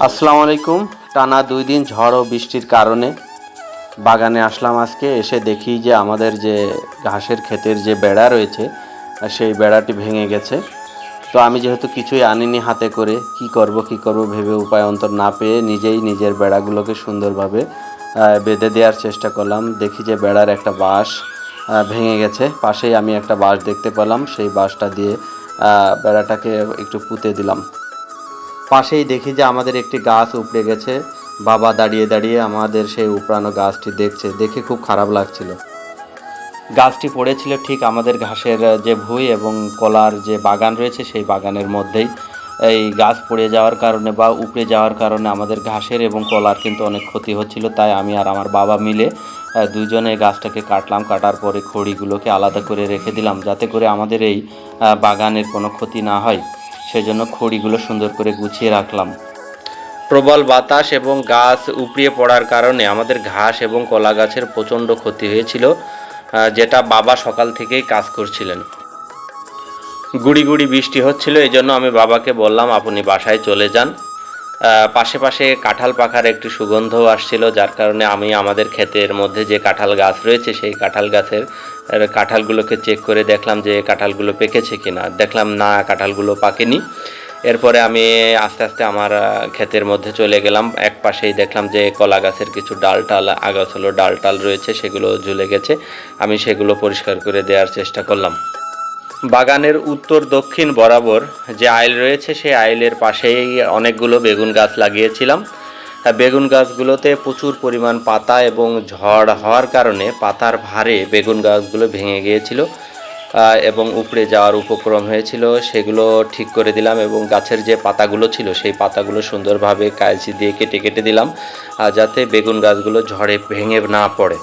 আসসালামু আলাইকুম। টানা 2 দিন ঝড় ও বৃষ্টির কারণে বাগানে আসলাম আজকে। এসে দেখি যে আমাদের যে ঘাসের ক্ষেতের যে বেড়া রয়েছে সেই বেড়াটি ভেঙে গেছে। তো আমি যেহেতু কিছুই আনিনি হাতে করে কি করব ভেবে উপায় অন্তর না পেয়ে নিজেই নিজের বেড়াগুলোকে সুন্দরভাবে বেঁধে দেওয়ার চেষ্টা করলাম। দেখি যে বেড়ার একটা বাঁশ ভেঙে গেছে। পাশেই আমি একটা বাঁশ দেখতে পেলাম, সেই বাঁশটা দিয়ে বেড়াটাকে একটু পুঁতে দিলাম। পাশেই দেখি যে আমাদের একটি গাছ উপড়ে গেছে। বাবা দাঁড়িয়ে দাঁড়িয়ে আমাদের সেই উপড়ানো গাছটি দেখছে, দেখে খুব খারাপ লাগছিল। গাছটি পড়েছিল ঠিক আমাদের ঘাসের যে ভুঁই এবং কলার যে বাগান রয়েছে সেই বাগানের মধ্যেই। এই গাছ পড়ে যাওয়ার কারণে বা উপড়ে যাওয়ার কারণে আমাদের ঘাসের এবং কলার কিন্তু অনেক ক্ষতি হচ্ছিল। তাই আমি আর আমার বাবা মিলে দুজনে গাছটাকে কাটলাম। কাটার পরে খড়িগুলোকে আলাদা করে রেখে দিলাম, যাতে করে আমাদের এই বাগানের কোনো ক্ষতি না হয়। সেজন্য খড়িগুলো সুন্দর করে গুছিয়ে রাখলাম। প্রবল বাতাস এবং গাছ উপড়িয়ে পড়ার কারণে আমাদের ঘাস এবং কলা গাছের প্রচণ্ড ক্ষতি হয়েছিল, যেটা বাবা সকাল থেকেই কাজ করছিলেন। গুড়ি গুড়ি বৃষ্টি হচ্ছিল, এই জন্য আমি বাবাকে বললাম আপনি বাসায় চলে যান। পাশে পাশে কাঁঠাল পাকার একটি সুগন্ধও আসছিল, যার কারণে আমি আমাদের ক্ষেতের মধ্যে যে কাঁঠাল গাছ রয়েছে সেই কাঁঠাল গাছের কাঁঠালগুলোকে চেক করে দেখলাম যে কাঁঠালগুলো পেকেছে কিনা। দেখলাম না, কাঁঠালগুলো পাকেনি। এরপরে আমি আস্তে আস্তে আমার ক্ষেতের মধ্যে চলে গেলাম। এক পাশেই দেখলাম যে কলা গাছের কিছু ডালটাল আগাছালো ডালটাল রয়েছে, সেগুলো ঝুলে গেছে। আমি সেগুলো পরিষ্কার করে দেওয়ার চেষ্টা করলাম। বাগানের উত্তর দক্ষিণ বরাবর যে আইল রয়েছে সেই আইলের পাশেই অনেকগুলো বেগুন গাছ লাগিয়েছিলাম। বেগুন গাছগুলোতে প্রচুর পরিমাণ পাতা এবং ঝড় হওয়ার কারণে পাতার ভারে বেগুন গাছগুলো ভেঙে গিয়েছিল এবং উপড়ে যাওয়ার উপক্রম হয়েছিল। সেগুলো ঠিক করে দিলাম এবং গাছের যে পাতাগুলো ছিল সেই পাতাগুলো সুন্দরভাবে কাঁচি দিয়ে কেটে কেটে দিলাম, যাতে বেগুন গাছগুলো ঝড়ে ভেঙে না পড়ে।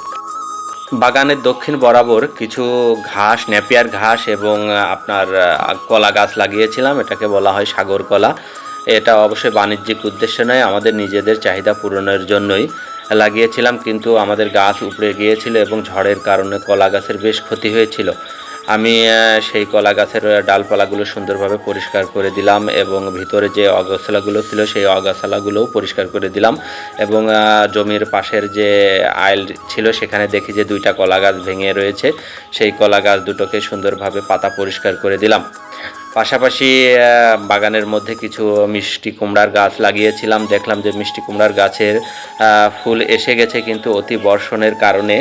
বাগানের দক্ষিণ বরাবর কিছু ঘাস, নেপিয়ার ঘাস এবং আপনার কলা গাছ লাগিয়েছিলাম। এটাকে বলা হয় সাগর কলা। এটা অবশ্যই বাণিজ্যিক উদ্দেশ্যে নয়, আমাদের নিজেদের চাহিদা পূরণের জন্যই লাগিয়েছিলাম। কিন্তু আমাদের গাছ উপড়ে গিয়েছিল এবং ঝড়ের কারণে কলা গাছের বেশ ক্ষতি হয়েছিল। আমি সেই কলা গাছের ডালপালাগুলো সুন্দরভাবে পরিষ্কার করে দিলাম এবং ভিতরে যে অগাছালাগুলো ছিল সেই অগাছালাগুলোও পরিষ্কার করে দিলাম। এবং জমির পাশের যে আইল ছিল সেখানে দেখি যে 2টা কলা গাছ ভেঙে রয়েছে, সেই কলা গাছ দুটোকে সুন্দরভাবে পাতা পরিষ্কার করে দিলাম। পাশাপাশি বাগানের মধ্যে কিছু মিষ্টি কুমড়ার গাছ লাগিয়েছিলাম। দেখলাম যে মিষ্টি কুমড়ার গাছের ফুল এসে গেছে, কিন্তু অতি বর্ষণের কারণে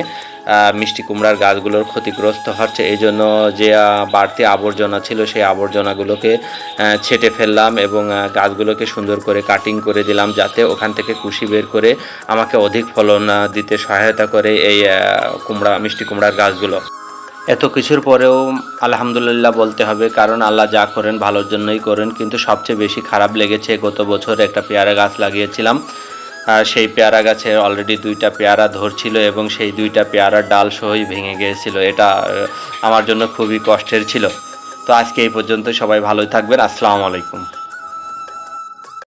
মিষ্টি কুমড়ার গাছগুলোর ক্ষতিগ্রস্ত হচ্ছে। এই জন্য যে বাড়তি আবর্জনা ছিল সেই আবর্জনাগুলোকে ছেঁটে ফেললাম এবং গাছগুলোকে সুন্দর করে কাটিং করে দিলাম, যাতে ওখান থেকে কুশি বের করে আমাকে অধিক ফলন দিতে সহায়তা করে এই মিষ্টি কুমড়ার গাছগুলো। এত কিছুর পরেও আলহামদুলিল্লাহ বলতে হবে, কারণ আল্লাহ যা করেন ভালোর জন্যই করেন। কিন্তু সবচেয়ে বেশি খারাপ লেগেছে, গত বছর একটা পেয়ারা গাছ লাগিয়েছিলাম, সেই পেয়ারা গাছে অলরেডি 2টা পেয়ারা ধরছিল এবং সেই 2টা পেয়ারার ডাল সহই ভেঙে গিয়েছিল। এটা আমার জন্য খুবই কষ্টের ছিল। তো আজকে এই পর্যন্ত, সবাই ভালোই থাকবেন। আসসালামু আলাইকুম।